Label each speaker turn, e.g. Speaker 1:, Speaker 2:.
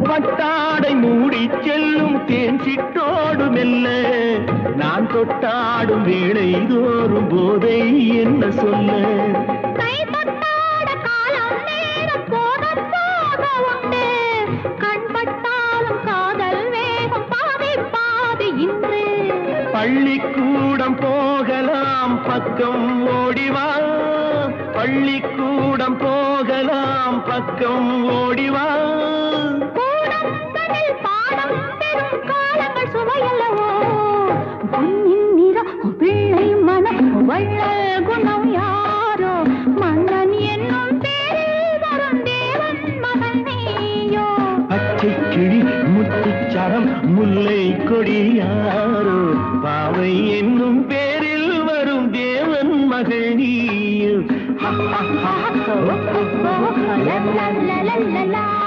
Speaker 1: பட்டாடை மூடி செல்லும் தேன் சிட்டோடு மெல்ல நான் தொட்டாடும் வேளை தோறும் போதை என்ன சொல்ல பள்ளிக்கூடம் போகலாம் பக்கம் ஓடிவா பள்ளிக்கூடம் போகலாம் பக்கம் ஓடிவா
Speaker 2: பாடம் பெறும் காலங்கள் சுவையல்லவோ பொன்னின் நிறம் பிள்ளை மனம் வள்ளல் குணம் யாரோ மன்னன் என்னும் பேரில் வரும் தேவன் மகன் நீயோ
Speaker 1: பச்சை கிளி முத்துச்சரம் முல்லை கொடி யாரோ பாவை என்னும் பேரில் வரும் தேவன் மகள் நீயோ
Speaker 2: la la la la la